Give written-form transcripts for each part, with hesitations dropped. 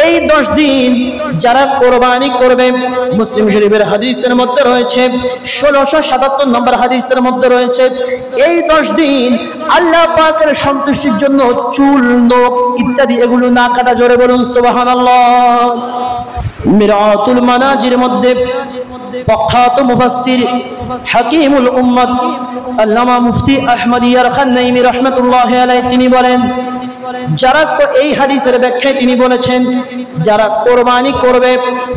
এই 10 দিন যারা কোরবানি করবে, মুসলিম শরীফের হাদিসের মধ্যে রয়েছে, 1677 নম্বর হাদিসের মধ্যে রয়েছে, এই 10 দিন আল্লাহ পাকের সন্তুষ্টির জন্য চুল, নখ ইত্যাদি এগুলো না কাটা। জোরে বলুন সুবহানাল্লাহ। মিরাতুল মানাজির মধ্যে প্রখ্যাত মুফাসসির হাকিমুল উম্মাত আল্লামা মুফতি আহমদ ইয়ারখান নাইমি রাহমাতুল্লাহি আলাইহি তিনি বলেন, যারা এই হাদিসের ব্যাখ্যায় তিনি বলেছেন, যারা কোরবানি করবে,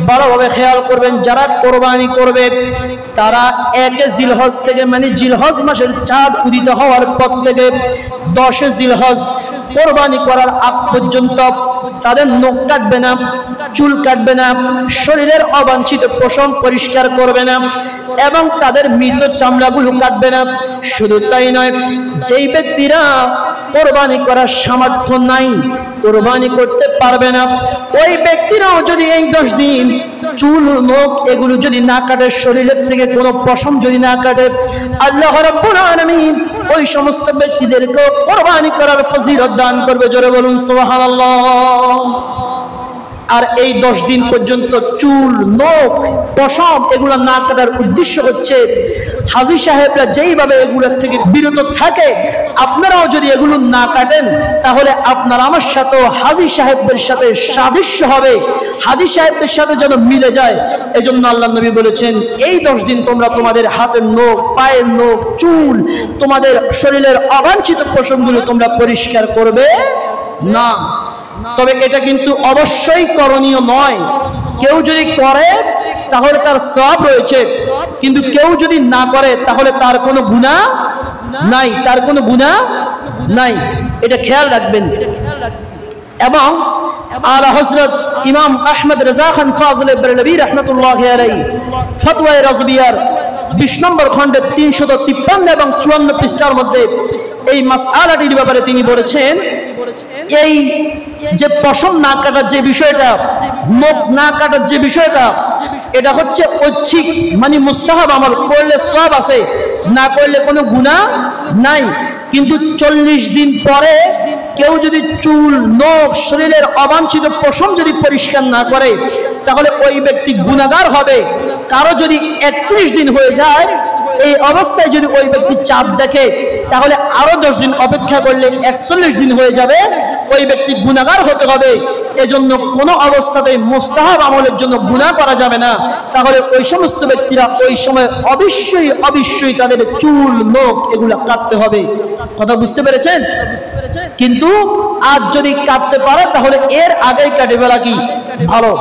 ভালোভাবে খেয়াল করবেন, যারা কোরবানি করবে তারা 1 জিলহজ থেকে, মানে জিলহজ মাসের চাঁদ উদিত হওয়ার পর থেকে 10 জিলহজ কোরবানি করার আগ পর্যন্ত তাদের নখ কাটবে না, চুল কাটবে না, শরীরের অবাঞ্ছিত পশম পরিষ্কার করবে না এবং তাদের মৃত চামড়াগুলো কাটবে না। শুধু তাই নয়, যেই ব্যক্তিরা কোরবানি করার সামর্থ্য নাই, কোরবানি করতে পারবে না, ওই ব্যক্তিরাও যদি এই 10 দিন চুল, নখ এগুলো যদি না কাটে, শরীরের থেকে কোনো পশম যদি না কাটে, আল্লাহ রাব্বুল আলামিন ওই সমস্ত ব্যক্তিদেরকে কোরবানি করার ফজিলত দান করবে। জোরে বলুন সুবহানাল্লাহ। আর এই 10 দিন পর্যন্ত চুল, নখ, পশম এগুলো না কাটার উদ্দেশ্য হচ্ছে হাজী সাহেবরা যেইভাবে এগুলোর থেকে বিরত থাকে, আপনারাও যদি এগুলো না কাটেন তাহলে আপনার আমার সাথেও হাজী সাহেবদের সাথে সাদৃশ্য হবে, হাজী সাহেবদের সাথে যেন মিলে যায়। এজন্য আল্লাহ নবী বলেছেন, এই 10 দিন তোমরা তোমাদের হাতের নখ, পায়ের নখ, চুল, তোমাদের শরীরের অবাঞ্ছিত পশমগুলো তোমরা পরিষ্কার করবে না। তবে এটা কিন্তু অবশ্যই করণীয় নয়। কেউ যদি করে তাহলে তার সওয়াব রয়েছে, কিন্তু কেউ যদি না করে তাহলে তার কোনো গুনাহ নাই, তার কোনো গুনাহ নাই, এটা খেয়াল রাখবেন। এবং আলা হযরত ইমাম আহমদ রাজা খান ফাজল বেরলভী রাহমাতুল্লাহি আলাইহি ফতওয়ায়ে রাজবিয়ার 20 নম্বর খণ্ডে 353 এবং 54 পৃষ্ঠার মধ্যে এই মাসআলাটির ব্যাপারে তিনি বলেছেন, এই যে পশম না কাটার যে বিষয়টা, নখ না কাটার যে বিষয়টা, এটা হচ্ছে ঐচ্ছিক, মানে মুস্তাহাব আমল, করলে সওয়াব আছে, না করলে কোনো গুনাহ নাই। কিন্তু 40 দিন পরে কেউ যদি চুল, নখ, শরীরের অবাঞ্ছিত পশম যদি পরিষ্কার না করে তাহলে ওই ব্যক্তি গুনাহগার হবে। কারো যদি 31 দিন হয়ে যায়, এই অবস্থায় যদি ওই ব্যক্তি চাঁদ দেখে তাহলে আরো 10 দিন অপেক্ষা করলে 41 দিন হয়ে যাবে, ওই ব্যক্তি গুনাহগার হতে হবে। এজন্য কোনো অবস্থাতেই মুস্তাহাব আমলের জন্য গুনাহ করা যাবে না। তাহলে ওই সমস্ত ব্যক্তিরা ওই সময় অবশ্যই তাদের চুল, নখ এগুলো কাটতে হবে। কথা বুঝতে পেরেছেন? কিন্তু আজ যদি কাটতে পারে তাহলে এর আগেই কাটে ফেলা কি ভালো।